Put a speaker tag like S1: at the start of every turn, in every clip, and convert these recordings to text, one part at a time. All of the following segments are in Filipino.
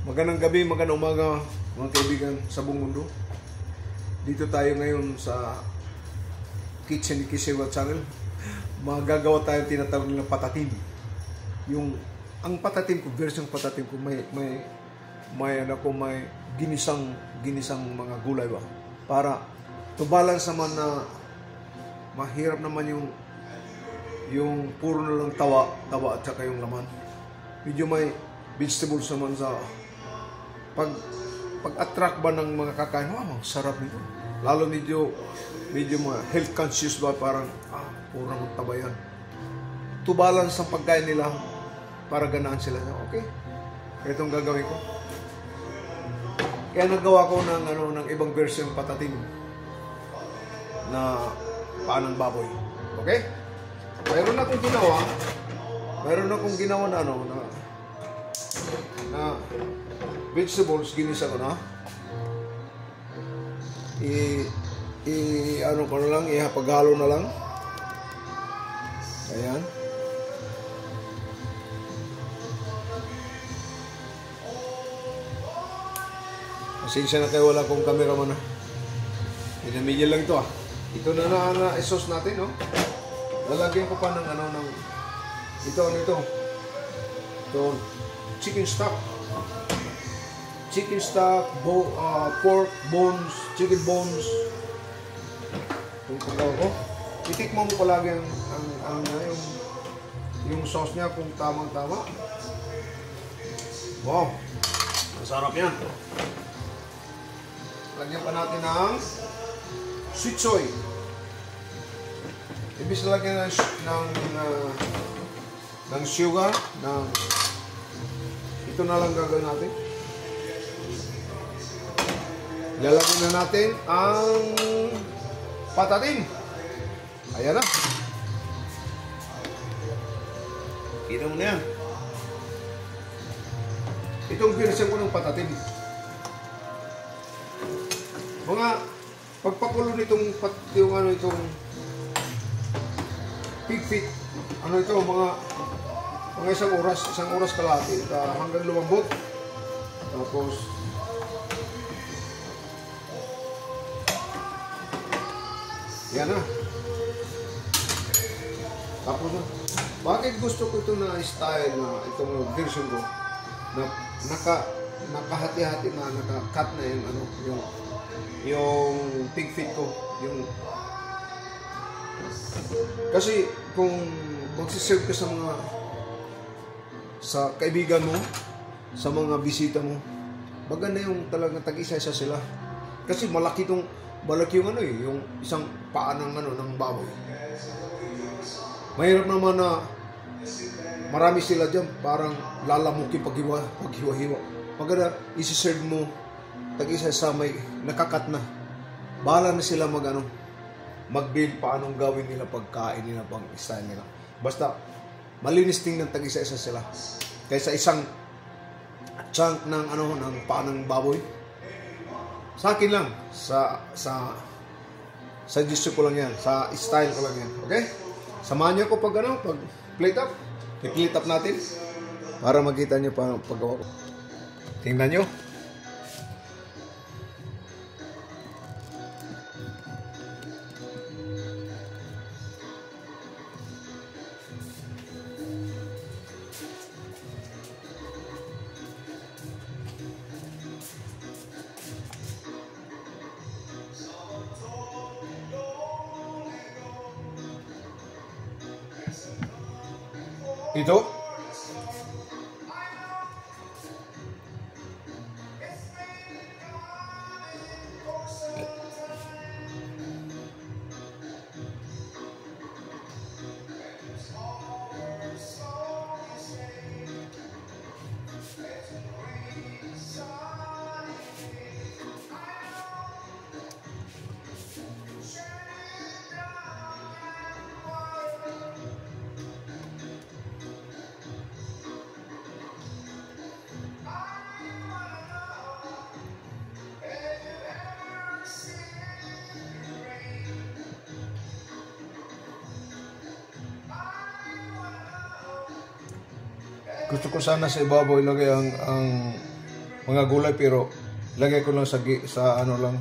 S1: Magandang gabi, magandang umaga mga kaibigan sa buong mundo. Dito tayo ngayon sa Kitchen ni Kisewa Channel. Magagawa tayo tinatawag nilang patatim. Ang patatim ko, version patatim ko may ginisang mga gulay ba. Para to balance naman na mahirap naman yung puro na lang tawa at saka yung laman. Medyo may vegetables naman sa pag-attract ba ng mga kakain. Wow, sarap nito. Lalo medyo mga health conscious ba, parang puro na taba yan. To balance ang pagkain nila para ganahan sila. Okay, itong gagawin ko. Kaya nagawa ko ng ibang version patatim na paanang baboy. Okay? Mayroon akong ginawa na vegetables, ginisa ko na. Ihapaghalo na lang. Ayan. Pasensya na kayo, wala akong cameraman na. Pinamigil lang ito Ito na sauce natin, no? Lalagyan ko pa ng ito, chicken stock, pork bones, chicken bones. Itong pagkaw ko. Itikman mo palagi yung sauce niya kung tamang-tama. Wow, masarap yan. Lagyan pa natin ng sweet soy. Ibig lagyan ng sugar, ito na lang gagawin natin. Lalagyan na natin ang patatim. Ayan na. Kita mo na yan. Itong version ko ng patatim. Mga pagpakulo nitong pig feet, mga isang oras kalahati hanggang lumambot. Tapos yan na. Tapos na. Bakit gusto ko ito na style na itong version ko na nakahati-hati na, naka-cut na yung pig feet ko, kasi kung magsiserve ka sa kaibigan mo, sa mga bisita mo, maganda yung talagang tag-isa-isa sila. Kasi malaki yung isang paa ng baboy. Mahirap naman na marami sila dyan, parang lalamukin paghiwa-hiwa. Maganda, isi-serve mo tag-isa-isa, may nakakat na. Bahala na sila mag-build paanong gawin nila pagkain nila, pang style nila. Basta malinis tingnan tag-isa-isa sila. Kaysa isang chunk ng paanong baboy. Sa akin lang, sa gusto ko lang yan, sa style ko lang yan. Okay? Samahan niyo ko pag plate up. I-plate up natin para makita niyo pa paggawa ko. Tingnan niyo. Ito. Gusto ko sana sa ibabaw ilagay ang mga gulay, pero lagay ko lang sa ano lang,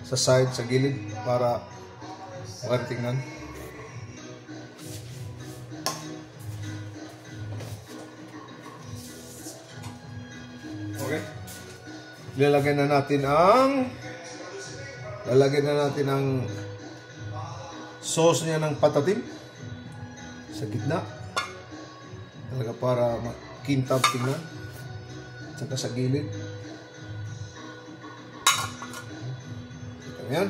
S1: sa side, sa gilid, para tingnan. Okay. Lalagyan na natin ang sauce niya ng patatim sa gitna. Talaga para makintab tingnan. Saka sa gilid. Ayan.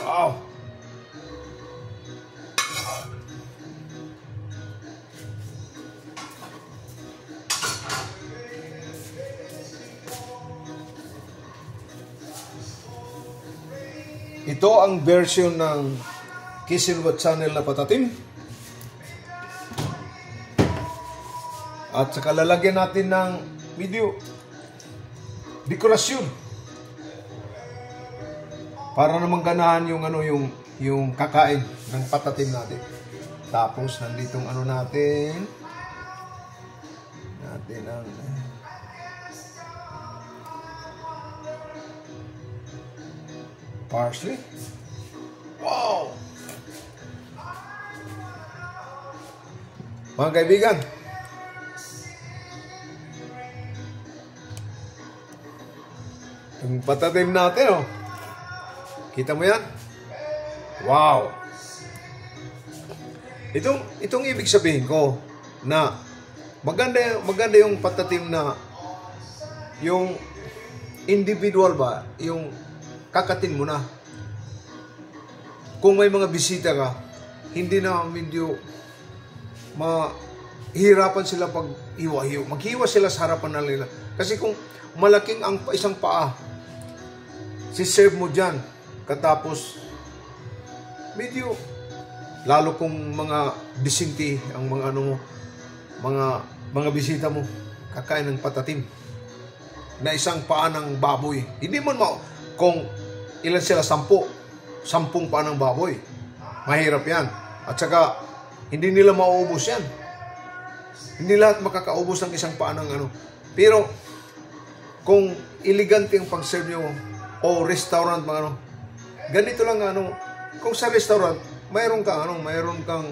S1: Wow! Ito ang version ng Kisilwa Channel na patatim. At saka lalagyan natin ng video dekorasyon para naman ganahan yung kakain ng patatim natin. Tapos nanditong ano natin ang parsley. Wow! Mga kaibigan, yung patatim natin, oh. Kita mo yan? Wow! Itong ibig sabihin ko na maganda yung patatim na yung individual ba, yung kakatin mo na. Kung may mga bisita ka, hindi na medyo mahirapan sila pag hiwa-hiwa. Maghiwa sila sa harapan nila. Kasi kung malaking ang isang paa, si-serve mo dyan, katapos medyo, lalo kung mga disinti ang mga mga bisita mo, kakain ng patatim na isang paa ng baboy. Hindi mo kung ilan sila, 10 paa ng baboy. Mahirap yan. At saka, hindi nila mauubos yan. Hindi lahat makakaubos ng isang paa ng ano. Pero, kung elegante ang pag-serve nyo, o restaurant, mga ganito lang kung sa restaurant, mayroon kang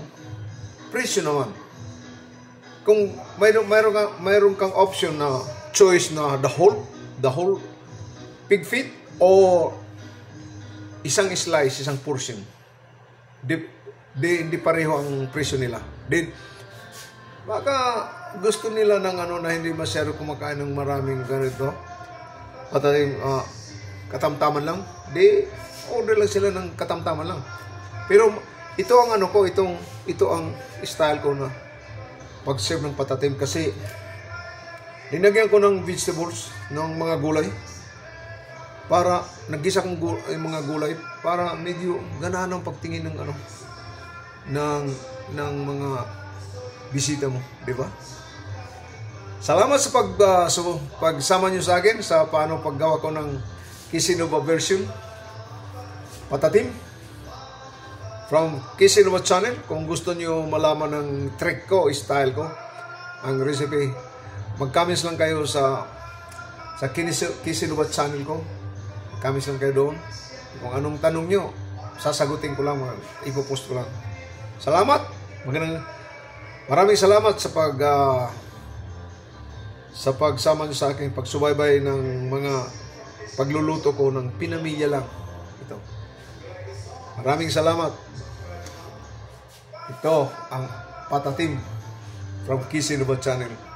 S1: presyo naman. Kung mayroon kang option na choice na the whole pig feet o isang slice, isang portion. Hindi pareho ang presyo nila. Baka gusto nila ng na hindi masyado kumakain ng maraming ganito. Patatim, katamtaman lang. Order lang sila ng katamtaman lang. Pero ito ang ito ang style ko na pag-serve ng patatim, kasi linagyan ko ng vegetables, ng mga gulay, para naggisa kong mga gulay para medyo ganahan ang pagtingin ng ng mga bisita mo, di ba? Salamat sa pagsama niyo sa akin sa paano paggawa ko ng Kisinova version patatim from Kisinova Channel. Kung gusto niyo malaman ng trick ko, style ko, ang recipe, mag-comments lang kayo sa Kisinova Channel ko. Comments lang kayo doon. Kung anong tanong nyo, sasagutin ko lang, ipopost ko lang. Salamat. Maraming salamat sa pagsama nyo sa akin, pagsubaybay ng mga pagluluto ko ng pinamilya lang. Ito. Maraming salamat. Ito ang patatim from Kisinova Channel.